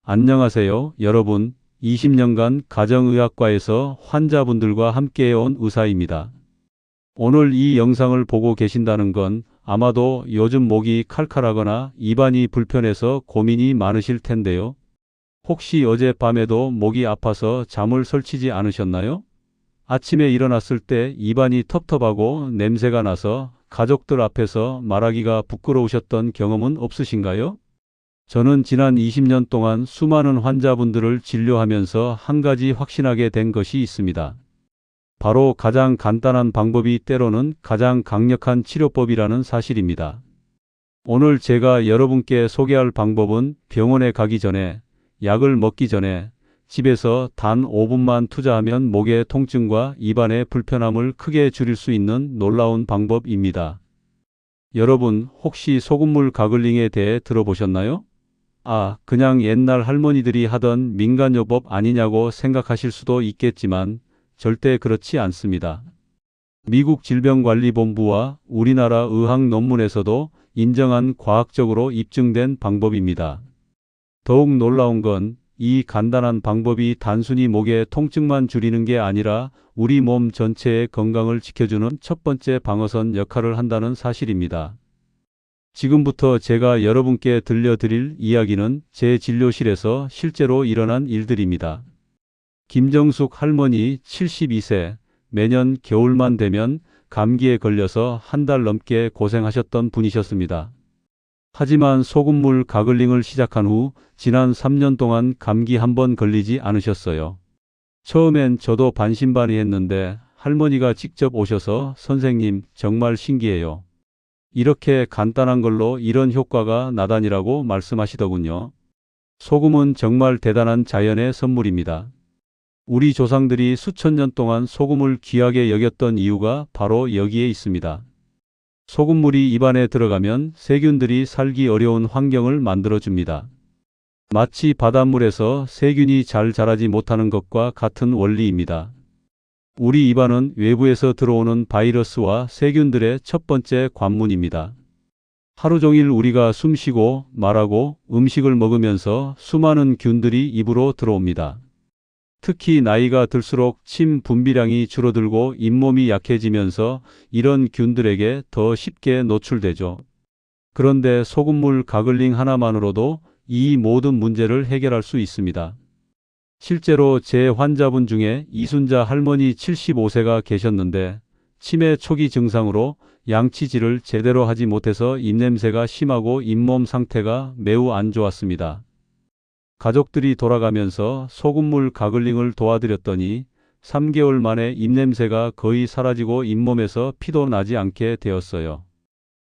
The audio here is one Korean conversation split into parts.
안녕하세요, 여러분. 20년간 가정의학과에서 환자분들과 함께해온 의사입니다. 오늘 이 영상을 보고 계신다는 건 아마도 요즘 목이 칼칼하거나 입안이 불편해서 고민이 많으실 텐데요. 혹시 어젯밤에도 목이 아파서 잠을 설치지 않으셨나요? 아침에 일어났을 때 입안이 텁텁하고 냄새가 나서 가족들 앞에서 말하기가 부끄러우셨던 경험은 없으신가요? 저는 지난 20년 동안 수많은 환자분들을 진료하면서 한 가지 확신하게 된 것이 있습니다. 바로 가장 간단한 방법이 때로는 가장 강력한 치료법이라는 사실입니다. 오늘 제가 여러분께 소개할 방법은 병원에 가기 전에, 약을 먹기 전에 집에서 단 5분만 투자하면 목의 통증과 입안의 불편함을 크게 줄일 수 있는 놀라운 방법입니다. 여러분, 혹시 소금물 가글링에 대해 들어보셨나요? 그냥 옛날 할머니들이 하던 민간요법 아니냐고 생각하실 수도 있겠지만 절대 그렇지 않습니다. 미국 질병관리본부와 우리나라 의학 논문에서도 인정한 과학적으로 입증된 방법입니다. 더욱 놀라운 건 이 간단한 방법이 단순히 목의 통증만 줄이는 게 아니라 우리 몸 전체의 건강을 지켜주는 첫 번째 방어선 역할을 한다는 사실입니다. 지금부터 제가 여러분께 들려드릴 이야기는 제 진료실에서 실제로 일어난 일들입니다. 김정숙 할머니 72세, 매년 겨울만 되면 감기에 걸려서 한 달 넘게 고생하셨던 분이셨습니다. 하지만 소금물 가글링을 시작한 후 지난 3년 동안 감기 한 번 걸리지 않으셨어요. 처음엔 저도 반신반의했는데 할머니가 직접 오셔서 "선생님, 정말 신기해요. 이렇게 간단한 걸로 이런 효과가 나다니라고 말씀하시더군요. 소금은 정말 대단한 자연의 선물입니다. 우리 조상들이 수천 년 동안 소금을 귀하게 여겼던 이유가 바로 여기에 있습니다. 소금물이 입안에 들어가면 세균들이 살기 어려운 환경을 만들어줍니다. 마치 바닷물에서 세균이 잘 자라지 못하는 것과 같은 원리입니다. 우리 입안은 외부에서 들어오는 바이러스와 세균들의 첫 번째 관문입니다. 하루 종일 우리가 숨쉬고 말하고 음식을 먹으면서 수많은 균들이 입으로 들어옵니다. 특히 나이가 들수록 침 분비량이 줄어들고 잇몸이 약해지면서 이런 균들에게 더 쉽게 노출되죠. 그런데 소금물 가글링 하나만으로도 이 모든 문제를 해결할 수 있습니다. 실제로 제 환자분 중에 이순자 할머니 75세가 계셨는데 치매 초기 증상으로 양치질을 제대로 하지 못해서 입냄새가 심하고 잇몸 상태가 매우 안 좋았습니다. 가족들이 돌아가면서 소금물 가글링을 도와드렸더니 3개월 만에 입냄새가 거의 사라지고 잇몸에서 피도 나지 않게 되었어요.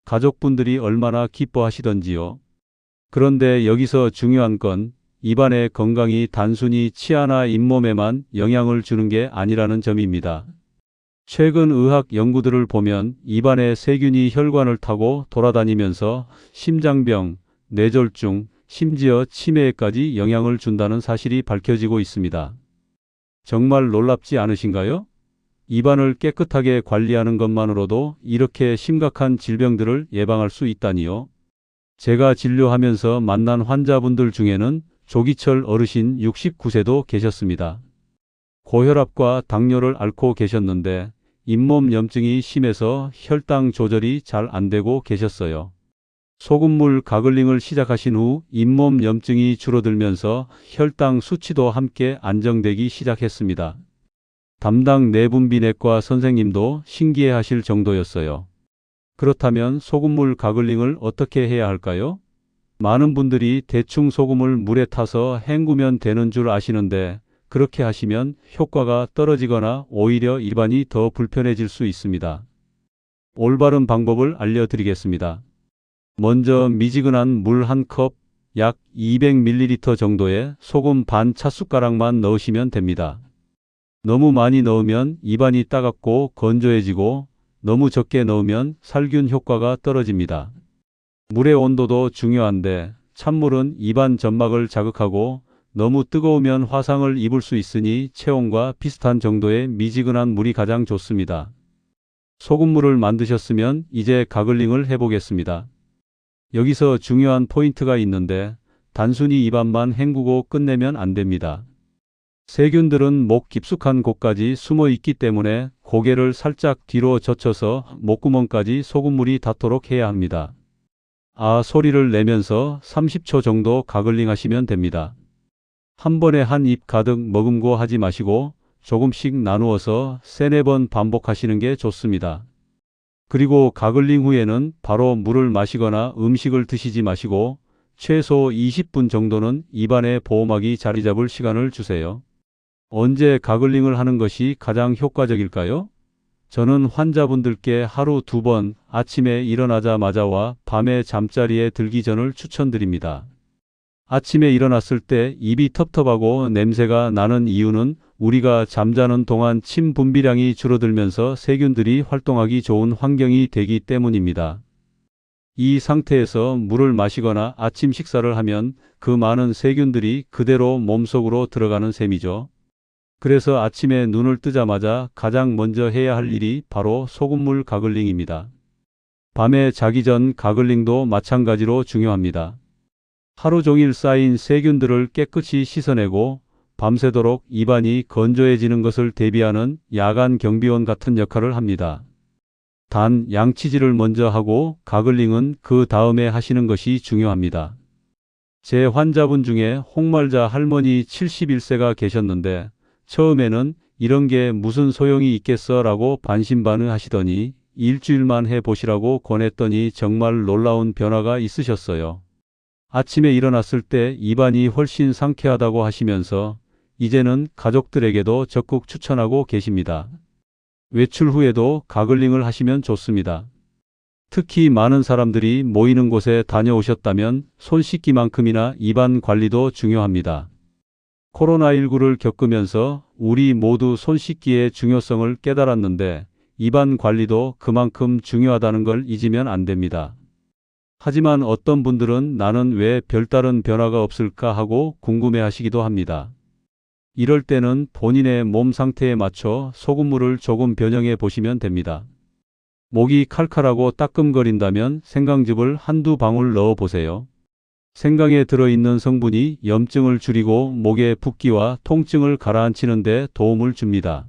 가족분들이 얼마나 기뻐하시던지요. 그런데 여기서 중요한 건 입안의 건강이 단순히 치아나 잇몸에만 영향을 주는 게 아니라는 점입니다. 최근 의학 연구들을 보면 입안의 세균이 혈관을 타고 돌아다니면서 심장병, 뇌졸중, 심지어 치매에까지 영향을 준다는 사실이 밝혀지고 있습니다. 정말 놀랍지 않으신가요? 입안을 깨끗하게 관리하는 것만으로도 이렇게 심각한 질병들을 예방할 수 있다니요. 제가 진료하면서 만난 환자분들 중에는 조기철 어르신 69세도 계셨습니다. 고혈압과 당뇨를 앓고 계셨는데 잇몸 염증이 심해서 혈당 조절이 잘 안 되고 계셨어요. 소금물 가글링을 시작하신 후 잇몸 염증이 줄어들면서 혈당 수치도 함께 안정되기 시작했습니다. 담당 내분비내과 선생님도 신기해하실 정도였어요. 그렇다면 소금물 가글링을 어떻게 해야 할까요? 많은 분들이 대충 소금을 물에 타서 헹구면 되는 줄 아시는데 그렇게 하시면 효과가 떨어지거나 오히려 입안이 더 불편해질 수 있습니다. 올바른 방법을 알려드리겠습니다. 먼저 미지근한 물 한 컵, 약 200ml 정도에 소금 반 차숟가락만 넣으시면 됩니다. 너무 많이 넣으면 입안이 따갑고 건조해지고 너무 적게 넣으면 살균 효과가 떨어집니다. 물의 온도도 중요한데 찬물은 입안 점막을 자극하고 너무 뜨거우면 화상을 입을 수 있으니 체온과 비슷한 정도의 미지근한 물이 가장 좋습니다. 소금물을 만드셨으면 이제 가글링을 해보겠습니다. 여기서 중요한 포인트가 있는데 단순히 입안만 헹구고 끝내면 안 됩니다. 세균들은 목 깊숙한 곳까지 숨어 있기 때문에 고개를 살짝 뒤로 젖혀서 목구멍까지 소금물이 닿도록 해야 합니다. 아 소리를 내면서 30초 정도 가글링 하시면 됩니다. 한 번에 한 입 가득 머금고 하지 마시고 조금씩 나누어서 3-4번 반복하시는 게 좋습니다. 그리고 가글링 후에는 바로 물을 마시거나 음식을 드시지 마시고 최소 20분 정도는 입안에 보호막이 자리 잡을 시간을 주세요. 언제 가글링을 하는 것이 가장 효과적일까요? 저는 환자분들께 하루 2번 아침에 일어나자마자와 밤에 잠자리에 들기 전을 추천드립니다. 아침에 일어났을 때 입이 텁텁하고 냄새가 나는 이유는 우리가 잠자는 동안 침 분비량이 줄어들면서 세균들이 활동하기 좋은 환경이 되기 때문입니다. 이 상태에서 물을 마시거나 아침 식사를 하면 그 많은 세균들이 그대로 몸속으로 들어가는 셈이죠. 그래서 아침에 눈을 뜨자마자 가장 먼저 해야 할 일이 바로 소금물 가글링입니다. 밤에 자기 전 가글링도 마찬가지로 중요합니다. 하루 종일 쌓인 세균들을 깨끗이 씻어내고 밤새도록 입안이 건조해지는 것을 대비하는 야간 경비원 같은 역할을 합니다. 단 양치질을 먼저 하고 가글링은 그 다음에 하시는 것이 중요합니다. 제 환자분 중에 홍말자 할머니 71세가 계셨는데 처음에는 이런 게 무슨 소용이 있겠어 라고 반신반의하시더니 일주일만 해보시라고 권했더니 정말 놀라운 변화가 있으셨어요. 아침에 일어났을 때 입안이 훨씬 상쾌하다고 하시면서 이제는 가족들에게도 적극 추천하고 계십니다. 외출 후에도 가글링을 하시면 좋습니다. 특히 많은 사람들이 모이는 곳에 다녀오셨다면 손 씻기만큼이나 입안 관리도 중요합니다. 코로나19를 겪으면서 우리 모두 손 씻기의 중요성을 깨달았는데 입안 관리도 그만큼 중요하다는 걸 잊으면 안 됩니다. 하지만 어떤 분들은 나는 왜 별다른 변화가 없을까 하고 궁금해 하시기도 합니다. 이럴 때는 본인의 몸 상태에 맞춰 소금물을 조금 변형해 보시면 됩니다. 목이 칼칼하고 따끔거린다면 생강즙을 한두 방울 넣어 보세요. 생강에 들어있는 성분이 염증을 줄이고 목의 붓기와 통증을 가라앉히는 데 도움을 줍니다.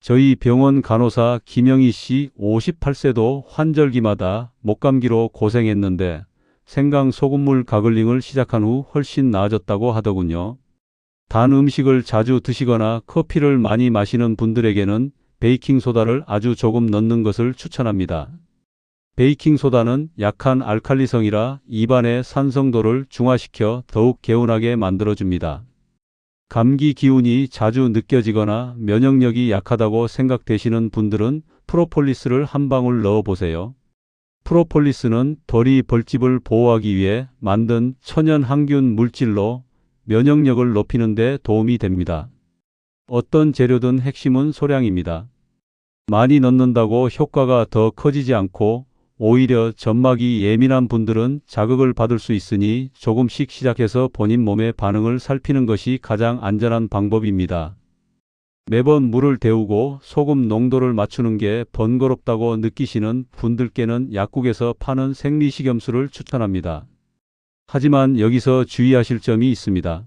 저희 병원 간호사 김영희 씨 58세도 환절기마다 목감기로 고생했는데 생강 소금물 가글링을 시작한 후 훨씬 나아졌다고 하더군요. 단 음식을 자주 드시거나 커피를 많이 마시는 분들에게는 베이킹소다를 아주 조금 넣는 것을 추천합니다. 베이킹소다는 약한 알칼리성이라 입안의 산성도를 중화시켜 더욱 개운하게 만들어줍니다. 감기 기운이 자주 느껴지거나 면역력이 약하다고 생각되시는 분들은 프로폴리스를 한 방울 넣어보세요. 프로폴리스는 덜이 벌집을 보호하기 위해 만든 천연 항균 물질로 면역력을 높이는 데 도움이 됩니다. 어떤 재료든 핵심은 소량입니다. 많이 넣는다고 효과가 더 커지지 않고 오히려 점막이 예민한 분들은 자극을 받을 수 있으니 조금씩 시작해서 본인 몸의 반응을 살피는 것이 가장 안전한 방법입니다. 매번 물을 데우고 소금 농도를 맞추는 게 번거롭다고 느끼시는 분들께는 약국에서 파는 생리식염수를 추천합니다. 하지만 여기서 주의하실 점이 있습니다.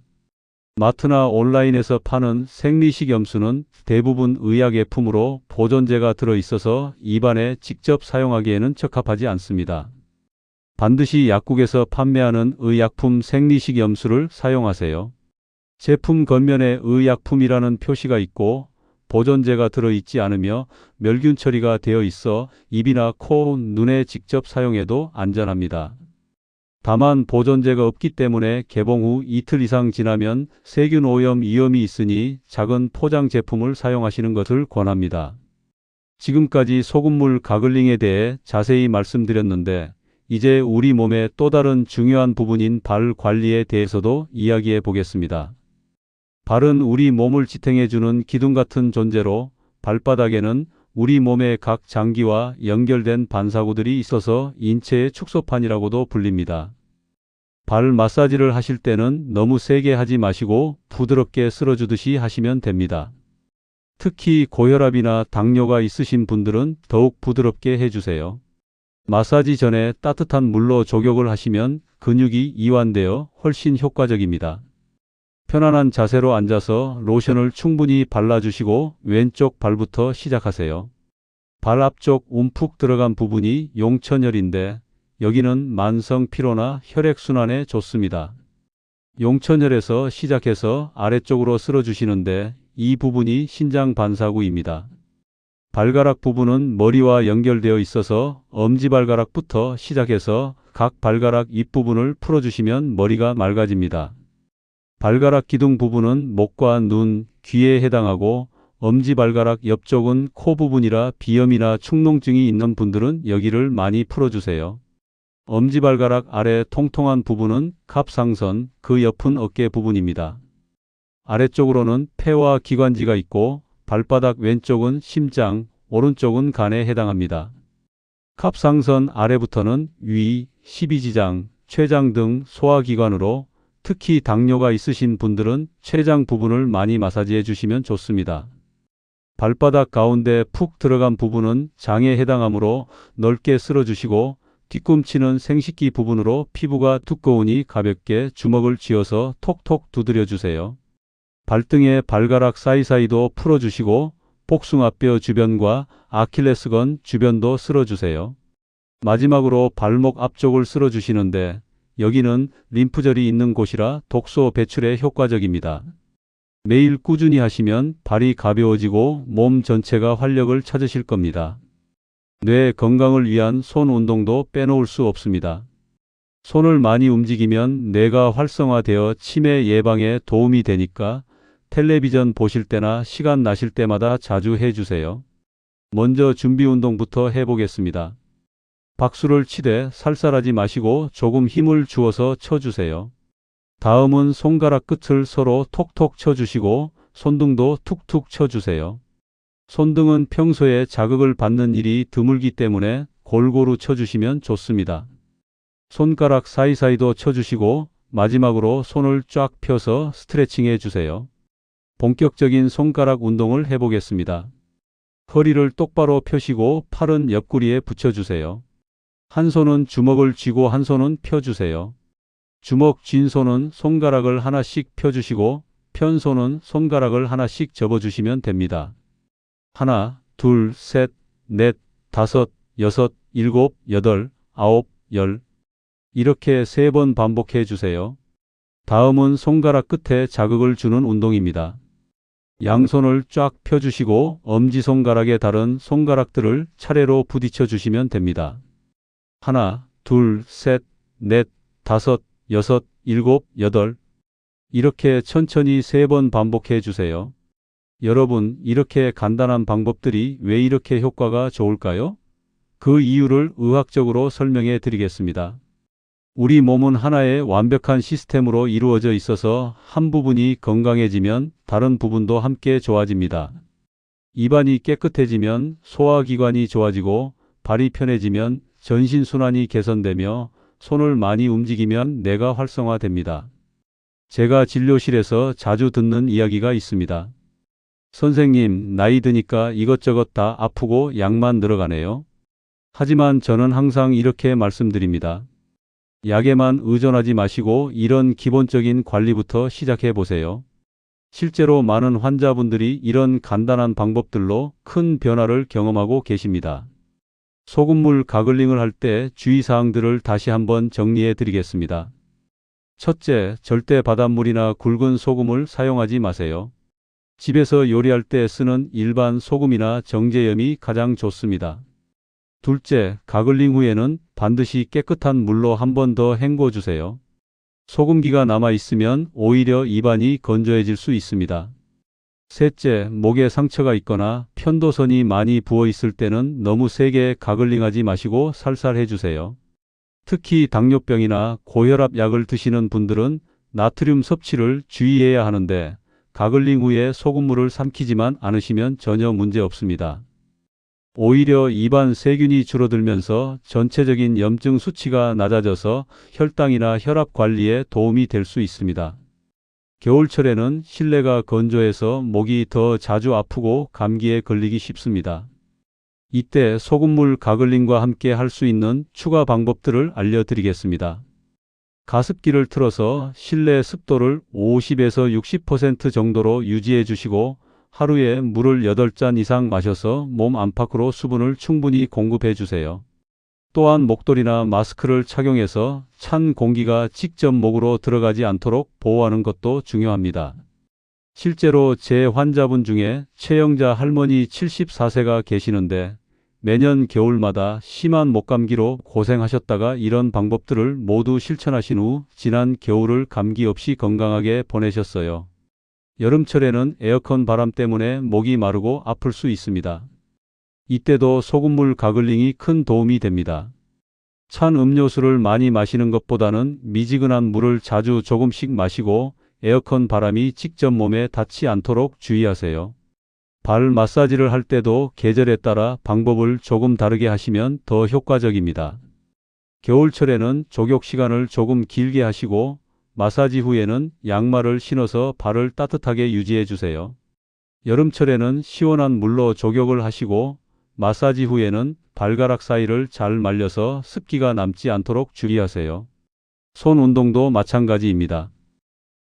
마트나 온라인에서 파는 생리식염수는 대부분 의약예품으로 보존제가 들어있어서 입안에 직접 사용하기에는 적합하지 않습니다. 반드시 약국에서 판매하는 의약품 생리식염수를 사용하세요. 제품 겉면에 의약품이라는 표시가 있고 보존제가 들어있지 않으며 멸균 처리가 되어 있어 입이나 코, 눈에 직접 사용해도 안전합니다. 다만 보존제가 없기 때문에 개봉 후 이틀 이상 지나면 세균 오염 위험이 있으니 작은 포장 제품을 사용하시는 것을 권합니다. 지금까지 소금물 가글링에 대해 자세히 말씀드렸는데 이제 우리 몸의 또 다른 중요한 부분인 발 관리에 대해서도 이야기해 보겠습니다. 발은 우리 몸을 지탱해주는 기둥 같은 존재로 발바닥에는 우리 몸의 각 장기와 연결된 반사구들이 있어서 인체의 축소판이라고도 불립니다. 발 마사지를 하실 때는 너무 세게 하지 마시고 부드럽게 쓸어주듯이 하시면 됩니다. 특히 고혈압이나 당뇨가 있으신 분들은 더욱 부드럽게 해주세요. 마사지 전에 따뜻한 물로 조격을 하시면 근육이 이완되어 훨씬 효과적입니다. 편안한 자세로 앉아서 로션을 충분히 발라주시고 왼쪽 발부터 시작하세요. 발 앞쪽 움푹 들어간 부분이 용천혈인데 여기는 만성 피로나 혈액순환에 좋습니다. 용천혈에서 시작해서 아래쪽으로 쓸어주시는데 이 부분이 신장 반사구입니다. 발가락 부분은 머리와 연결되어 있어서 엄지발가락부터 시작해서 각 발가락 윗부분을 풀어주시면 머리가 맑아집니다. 발가락 기둥 부분은 목과 눈, 귀에 해당하고 엄지발가락 옆쪽은 코 부분이라 비염이나 축농증이 있는 분들은 여기를 많이 풀어주세요. 엄지발가락 아래 통통한 부분은 갑상선, 그 옆은 어깨 부분입니다. 아래쪽으로는 폐와 기관지가 있고 발바닥 왼쪽은 심장, 오른쪽은 간에 해당합니다. 갑상선 아래부터는 위, 십이지장, 췌장 등 소화기관으로 특히 당뇨가 있으신 분들은 췌장 부분을 많이 마사지해 주시면 좋습니다. 발바닥 가운데 푹 들어간 부분은 장에 해당하므로 넓게 쓸어주시고 뒤꿈치는 생식기 부분으로 피부가 두꺼우니 가볍게 주먹을 쥐어서 톡톡 두드려 주세요. 발등의 발가락 사이사이도 풀어주시고 복숭아뼈 주변과 아킬레스건 주변도 쓸어주세요. 마지막으로 발목 앞쪽을 쓸어주시는데 여기는 림프절이 있는 곳이라 독소 배출에 효과적입니다. 매일 꾸준히 하시면 발이 가벼워지고 몸 전체가 활력을 찾으실 겁니다. 뇌 건강을 위한 손 운동도 빼놓을 수 없습니다. 손을 많이 움직이면 뇌가 활성화되어 치매 예방에 도움이 되니까 텔레비전 보실 때나 시간 나실 때마다 자주 해주세요. 먼저 준비 운동부터 해보겠습니다. 박수를 치되 살살하지 마시고 조금 힘을 주어서 쳐주세요. 다음은 손가락 끝을 서로 톡톡 쳐주시고 손등도 툭툭 쳐주세요. 손등은 평소에 자극을 받는 일이 드물기 때문에 골고루 쳐주시면 좋습니다. 손가락 사이사이도 쳐주시고 마지막으로 손을 쫙 펴서 스트레칭 해주세요. 본격적인 손가락 운동을 해보겠습니다. 허리를 똑바로 펴시고 팔은 옆구리에 붙여주세요. 한 손은 주먹을 쥐고 한 손은 펴주세요. 주먹 쥔 손은 손가락을 하나씩 펴주시고 편 손은 손가락을 하나씩 접어주시면 됩니다. 하나, 둘, 셋, 넷, 다섯, 여섯, 일곱, 여덟, 아홉, 열. 이렇게 3번 반복해 주세요. 다음은 손가락 끝에 자극을 주는 운동입니다. 양손을 쫙 펴주시고 엄지손가락에 다른 손가락들을 차례로 부딪혀 주시면 됩니다. 하나, 둘, 셋, 넷, 다섯, 여섯, 일곱, 여덟. 이렇게 천천히 3번 반복해 주세요. 여러분, 이렇게 간단한 방법들이 왜 이렇게 효과가 좋을까요? 그 이유를 의학적으로 설명해 드리겠습니다. 우리 몸은 하나의 완벽한 시스템으로 이루어져 있어서 한 부분이 건강해지면 다른 부분도 함께 좋아집니다. 입안이 깨끗해지면 소화기관이 좋아지고 발이 편해지면 전신순환이 개선되며 손을 많이 움직이면 뇌가 활성화됩니다. 제가 진료실에서 자주 듣는 이야기가 있습니다. 선생님, 나이 드니까 이것저것 다 아프고 약만 늘어가네요. 하지만 저는 항상 이렇게 말씀드립니다. 약에만 의존하지 마시고 이런 기본적인 관리부터 시작해 보세요. 실제로 많은 환자분들이 이런 간단한 방법들로 큰 변화를 경험하고 계십니다. 소금물 가글링을 할 때 주의사항들을 다시 한번 정리해 드리겠습니다. 첫째, 절대 바닷물이나 굵은 소금을 사용하지 마세요. 집에서 요리할 때 쓰는 일반 소금이나 정제염이 가장 좋습니다. 둘째, 가글링 후에는 반드시 깨끗한 물로 한 번 더 헹궈 주세요. 소금기가 남아 있으면 오히려 입안이 건조해질 수 있습니다. 셋째, 목에 상처가 있거나 편도선이 많이 부어 있을 때는 너무 세게 가글링하지 마시고 살살 해주세요. 특히 당뇨병이나 고혈압 약을 드시는 분들은 나트륨 섭취를 주의해야 하는데 가글링 후에 소금물을 삼키지만 않으시면 전혀 문제 없습니다. 오히려 입안 세균이 줄어들면서 전체적인 염증 수치가 낮아져서 혈당이나 혈압 관리에 도움이 될 수 있습니다. 겨울철에는 실내가 건조해서 목이 더 자주 아프고 감기에 걸리기 쉽습니다. 이때 소금물 가글링과 함께 할 수 있는 추가 방법들을 알려드리겠습니다. 가습기를 틀어서 실내 습도를 50에서 60% 정도로 유지해 주시고 하루에 물을 8잔 이상 마셔서 몸 안팎으로 수분을 충분히 공급해 주세요. 또한 목도리나 마스크를 착용해서 찬 공기가 직접 목으로 들어가지 않도록 보호하는 것도 중요합니다. 실제로 제 환자분 중에 최영자 할머니 74세가 계시는데 매년 겨울마다 심한 목감기로 고생하셨다가 이런 방법들을 모두 실천하신 후 지난 겨울을 감기 없이 건강하게 보내셨어요. 여름철에는 에어컨 바람 때문에 목이 마르고 아플 수 있습니다. 이때도 소금물 가글링이 큰 도움이 됩니다. 찬 음료수를 많이 마시는 것보다는 미지근한 물을 자주 조금씩 마시고 에어컨 바람이 직접 몸에 닿지 않도록 주의하세요. 발 마사지를 할 때도 계절에 따라 방법을 조금 다르게 하시면 더 효과적입니다. 겨울철에는 족욕 시간을 조금 길게 하시고 마사지 후에는 양말을 신어서 발을 따뜻하게 유지해 주세요. 여름철에는 시원한 물로 족욕을 하시고 마사지 후에는 발가락 사이를 잘 말려서 습기가 남지 않도록 주의하세요. 손 운동도 마찬가지입니다.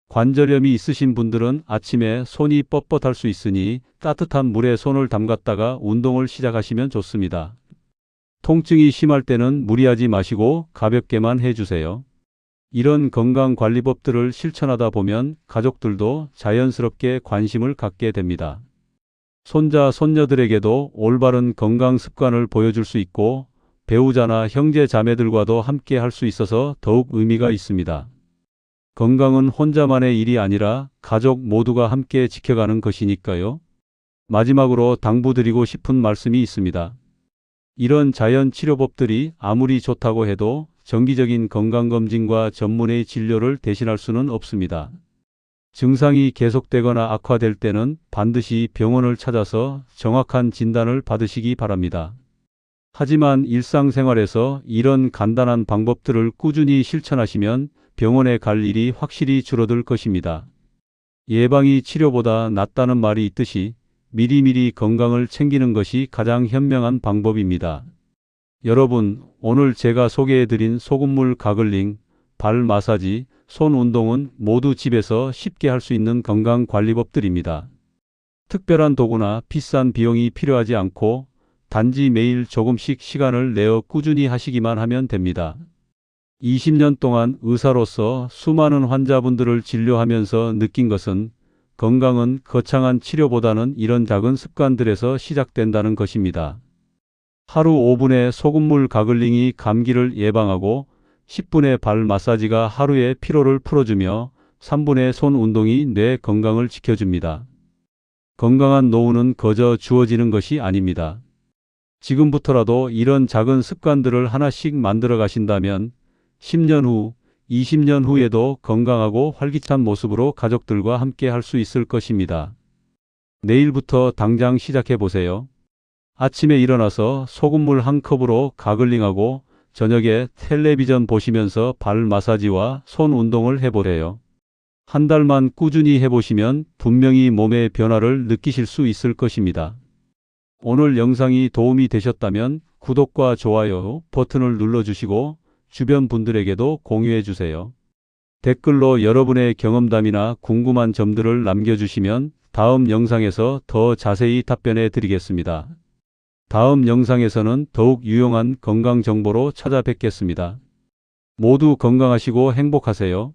관절염이 있으신 분들은 아침에 손이 뻣뻣할 수 있으니 따뜻한 물에 손을 담갔다가 운동을 시작하시면 좋습니다. 통증이 심할 때는 무리하지 마시고 가볍게만 해주세요. 이런 건강관리법들을 실천하다 보면 가족들도 자연스럽게 관심을 갖게 됩니다. 손자, 손녀들에게도 올바른 건강 습관을 보여줄 수 있고 배우자나 형제, 자매들과도 함께 할 수 있어서 더욱 의미가 있습니다. 건강은 혼자만의 일이 아니라 가족 모두가 함께 지켜가는 것이니까요. 마지막으로 당부드리고 싶은 말씀이 있습니다. 이런 자연 치료법들이 아무리 좋다고 해도 정기적인 건강검진과 전문의 진료를 대신할 수는 없습니다. 증상이 계속되거나 악화될 때는 반드시 병원을 찾아서 정확한 진단을 받으시기 바랍니다. 하지만 일상생활에서 이런 간단한 방법들을 꾸준히 실천하시면 병원에 갈 일이 확실히 줄어들 것입니다. 예방이 치료보다 낫다는 말이 있듯이 미리미리 건강을 챙기는 것이 가장 현명한 방법입니다. 여러분, 오늘 제가 소개해드린 소금물 가글링, 발 마사지, 손 운동은 모두 집에서 쉽게 할 수 있는 건강관리법들입니다. 특별한 도구나 비싼 비용이 필요하지 않고 단지 매일 조금씩 시간을 내어 꾸준히 하시기만 하면 됩니다. 20년 동안 의사로서 수많은 환자분들을 진료하면서 느낀 것은 건강은 거창한 치료보다는 이런 작은 습관들에서 시작된다는 것입니다. 하루 5분의 소금물 가글링이 감기를 예방하고 10분의 발 마사지가 하루의 피로를 풀어주며 3분의 손 운동이 뇌 건강을 지켜줍니다. 건강한 노후는 거저 주어지는 것이 아닙니다. 지금부터라도 이런 작은 습관들을 하나씩 만들어 가신다면 10년 후, 20년 후에도 건강하고 활기찬 모습으로 가족들과 함께 할 수 있을 것입니다. 내일부터 당장 시작해 보세요. 아침에 일어나서 소금물 한 컵으로 가글링하고 저녁에 텔레비전 보시면서 발 마사지와 손 운동을 해보래요. 한 달만 꾸준히 해보시면 분명히 몸의 변화를 느끼실 수 있을 것입니다. 오늘 영상이 도움이 되셨다면 구독과 좋아요 버튼을 눌러주시고 주변 분들에게도 공유해 주세요. 댓글로 여러분의 경험담이나 궁금한 점들을 남겨주시면 다음 영상에서 더 자세히 답변해 드리겠습니다. 다음 영상에서는 더욱 유용한 건강 정보로 찾아뵙겠습니다. 모두 건강하시고 행복하세요.